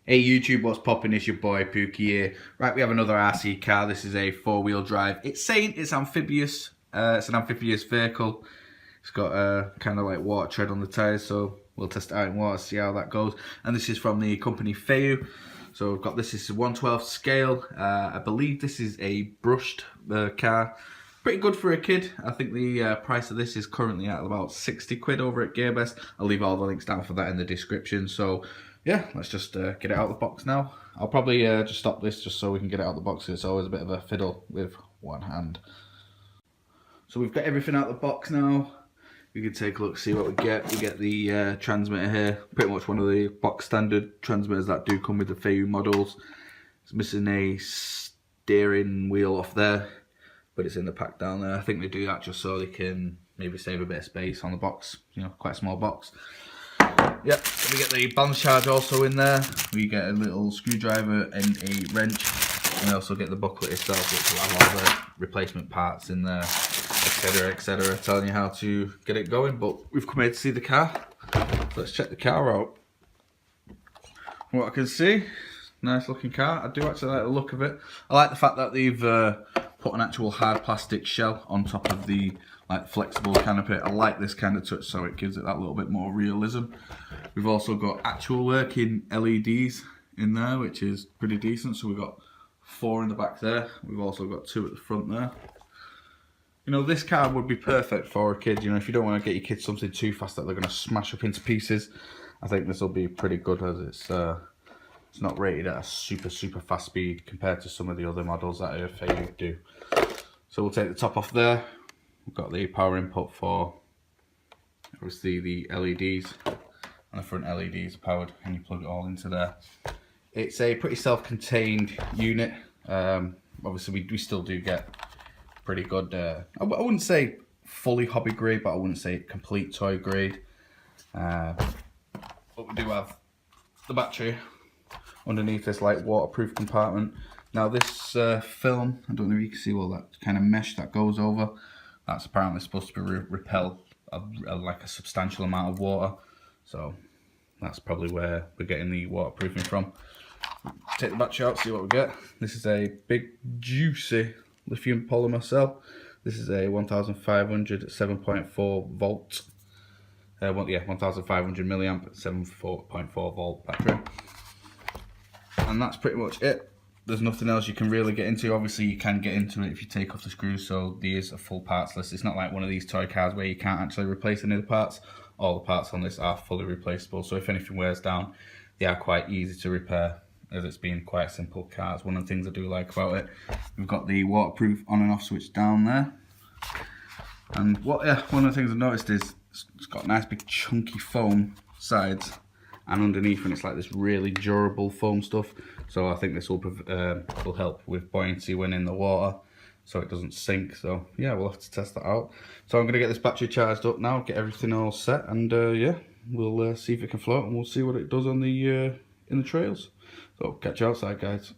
Hey YouTube, what's poppin'? It's your boy Pookie here. Right, we have another RC car. This is a four-wheel drive. It's saying it's amphibious. It's an amphibious vehicle. It's got a kind of like water tread on the tyres, so we'll test it out in water, see how that goes. And this is from the company FEIYUE. So we've got this is 1/12 scale. I believe this is a brushed car. Pretty good for a kid. I think the price of this is currently at about 60 quid over at Gearbest. I'll leave all the links down for that in the description. So yeah, let's just get it out of the box now. I'll probably just stop this just so we can get it out of the box. It's always a bit of a fiddle with one hand. So we've got everything out of the box now. We can take a look, see what we get. We get the transmitter here. Pretty much one of the box standard transmitters that do come with the FEIYUE models. It's missing a steering wheel off there, but it's in the pack down there. I think they do that just so they can maybe save a bit of space on the box. You know, quite a small box. Yep, so we get the balance charge also in there. We get a little screwdriver and a wrench. And we also get the booklet itself, which will have all the replacement parts in there, etc., telling you how to get it going. But we've come here to see the car. So let's check the car out. From what I can see, nice looking car. I do actually like the look of it. I like the fact that they've put an actual hard plastic shell on top of the flexible canopy. I like this kind of touch, so it gives it that little bit more realism. We've also got actual working LEDs in there, which is pretty decent. So we've got 4 in the back there. We've also got 2 at the front there. You know, this car would be perfect for a kid. You know, if you don't want to get your kids something too fast that they're going to smash up into pieces, I think this will be pretty good, as it's not rated at a super fast speed compared to some of the other models that FEIYUE do. So we'll take the top off there. We've got the power input for obviously the LEDs, and the front LEDs are powered, and you plug it all into there. It's a pretty self-contained unit. Obviously we still do get pretty good, I wouldn't say fully hobby grade, but I wouldn't say complete toy grade. But we do have the battery underneath this waterproof compartment. Now this film, I don't know if you can see all that kind of mesh that goes over. That's apparently supposed to repel like a substantial amount of water. So that's probably where we're getting the waterproofing from. Take the battery out, see what we get. This is a big juicy lithium polymer cell. This is a 1500 at 7.4 volt. 1500 milliamp at 7.4 volt battery. And that's pretty much it. There's nothing else you can really get into. Obviously you can get into it if you take off the screws, so these are full parts list. It's not like one of these toy cars where you can't actually replace any of the parts. All the parts on this are fully replaceable, so if anything wears down, they are quite easy to repair, as it's being quite a simple car. It's one of the things I do like about it. We've got the waterproof on and off switch down there. And one of the things I've noticed is it's got nice big chunky foam sides and underneath, and it's like this really durable foam stuff. So I think this will help with buoyancy when in the water, so it doesn't sink. So yeah, we'll have to test that out. So I'm gonna get this battery charged up now, get everything all set, and yeah, we'll see if it can float, and we'll see what it does on the in the trails. So catch you outside, guys.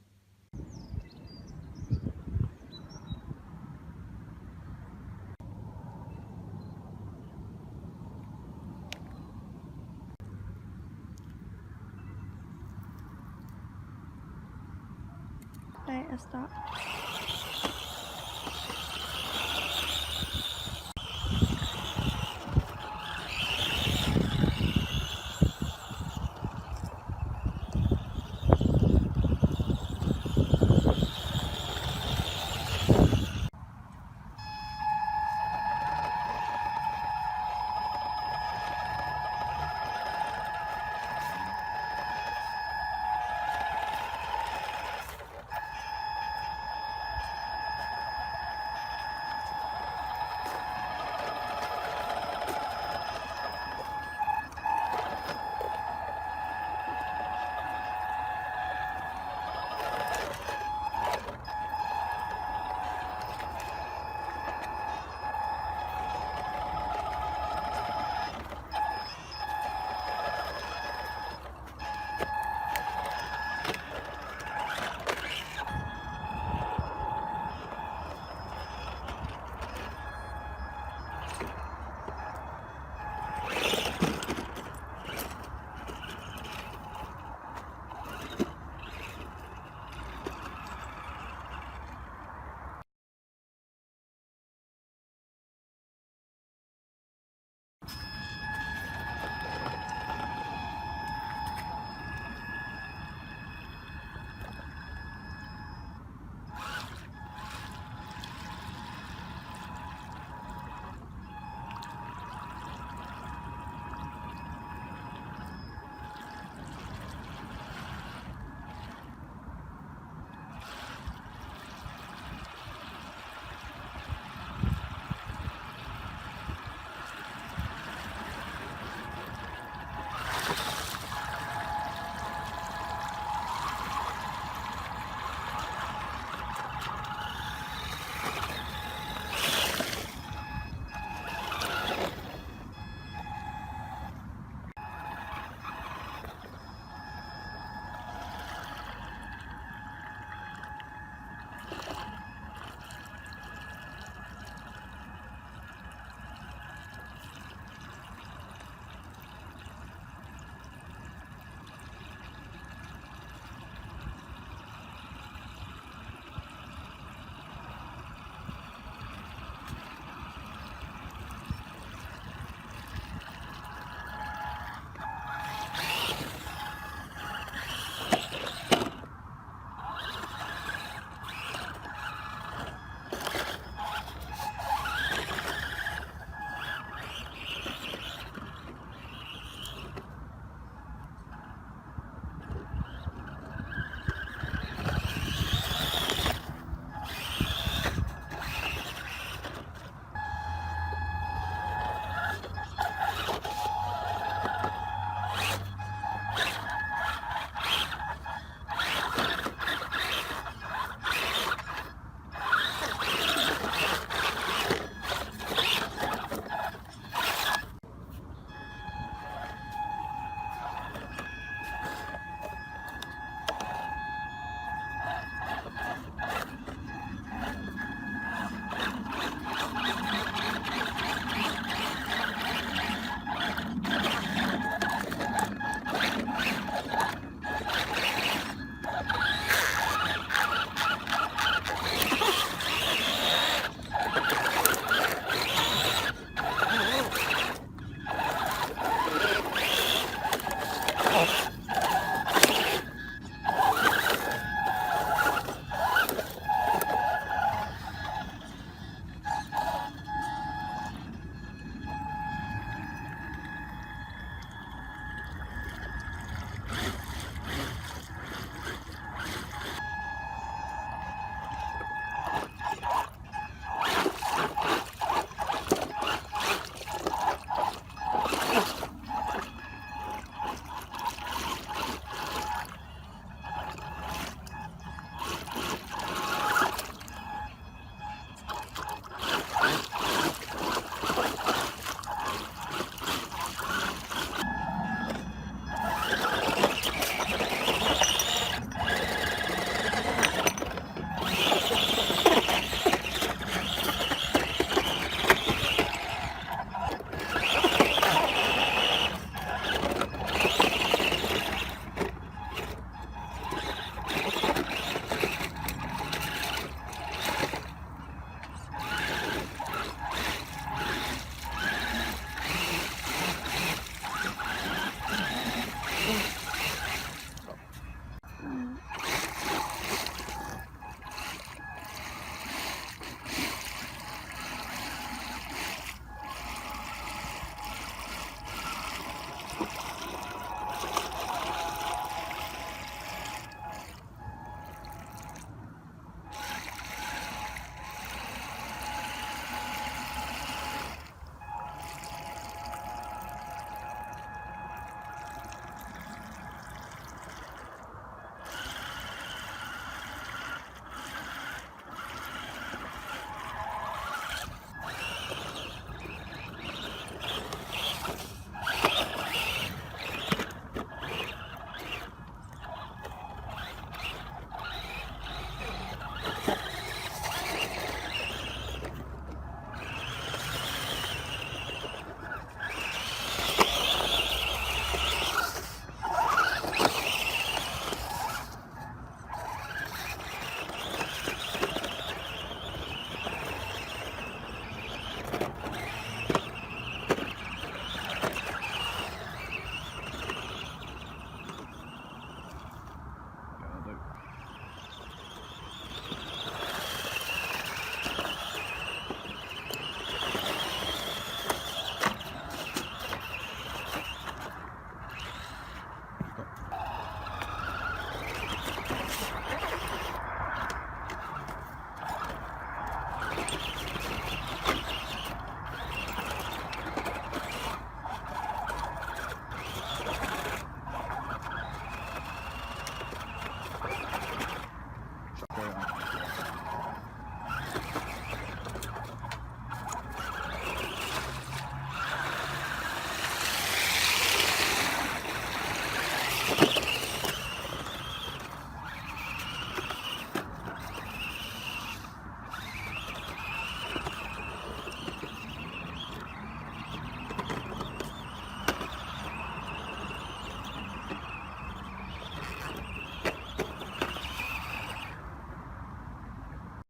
Right, I stop.